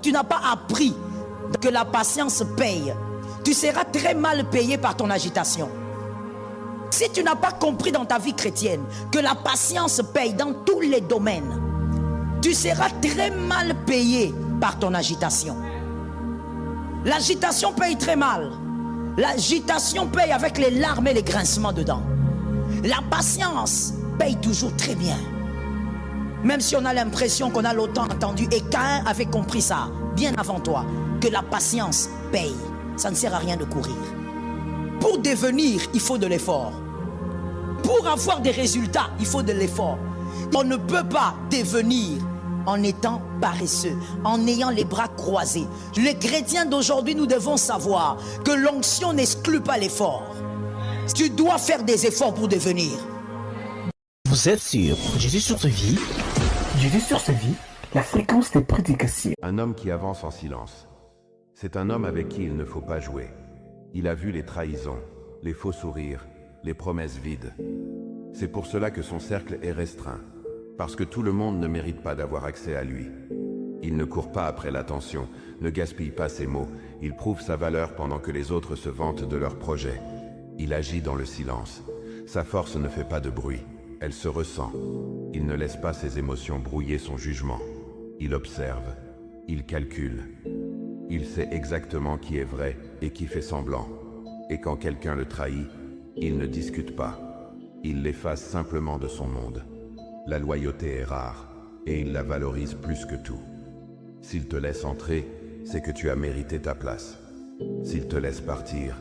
tu n'as pas appris que la patience paye, tu seras très mal payé par ton agitation. Si tu n'as pas compris dans ta vie chrétienne que la patience paye dans tous les domaines, tu seras très mal payé par ton agitation. L'agitation paye très mal. L'agitation paye avec les larmes et les grincements dedans. La patience paye toujours très bien. Même si on a l'impression qu'on a longtemps entendu, et Caïn avait compris ça bien avant toi, que la patience paye. Ça ne sert à rien de courir. Pour devenir, il faut de l'effort. Pour avoir des résultats, il faut de l'effort. On ne peut pas devenir en étant paresseux, en ayant les bras croisés. Les chrétiens d'aujourd'hui, nous devons savoir que l'onction n'exclut pas l'effort. Tu dois faire des efforts pour devenir. Vous êtes sur Jésus sur ta vie. Jésus sur sa vie, la fréquence des prédications. Un homme qui avance en silence. C'est un homme avec qui il ne faut pas jouer. Il a vu les trahisons, les faux sourires, les promesses vides. C'est pour cela que son cercle est restreint. Parce que tout le monde ne mérite pas d'avoir accès à lui. Il ne court pas après l'attention, ne gaspille pas ses mots. Il prouve sa valeur pendant que les autres se vantent de leurs projets. Il agit dans le silence. Sa force ne fait pas de bruit. Elle se ressent. Il ne laisse pas ses émotions brouiller son jugement. Il observe. Il calcule. Il sait exactement qui est vrai et qui fait semblant. Et quand quelqu'un le trahit, il ne discute pas. Il l'efface simplement de son monde. La loyauté est rare, et il la valorise plus que tout. S'il te laisse entrer, c'est que tu as mérité ta place. S'il te laisse partir,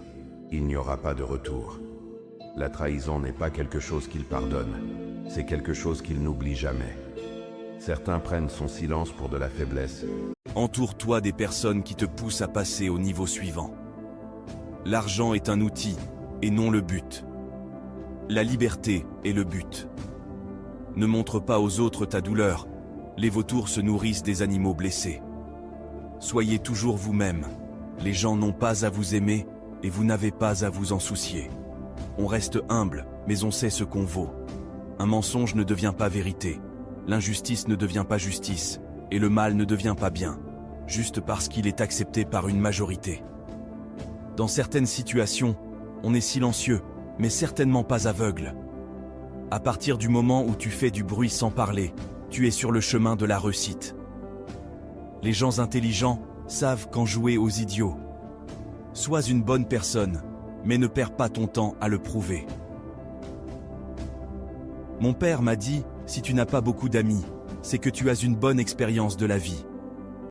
il n'y aura pas de retour. La trahison n'est pas quelque chose qu'il pardonne, c'est quelque chose qu'il n'oublie jamais. Certains prennent son silence pour de la faiblesse. Entoure-toi des personnes qui te poussent à passer au niveau suivant. L'argent est un outil, et non le but. La liberté est le but. Ne montre pas aux autres ta douleur. Les vautours se nourrissent des animaux blessés. Soyez toujours vous-même. Les gens n'ont pas à vous aimer et vous n'avez pas à vous en soucier. On reste humble, mais on sait ce qu'on vaut. Un mensonge ne devient pas vérité. L'injustice ne devient pas justice. Et le mal ne devient pas bien, juste parce qu'il est accepté par une majorité. Dans certaines situations, on est silencieux, mais certainement pas aveugle. À partir du moment où tu fais du bruit sans parler, tu es sur le chemin de la réussite. Les gens intelligents savent quand jouer aux idiots. Sois une bonne personne, mais ne perds pas ton temps à le prouver. Mon père m'a dit, si tu n'as pas beaucoup d'amis, c'est que tu as une bonne expérience de la vie.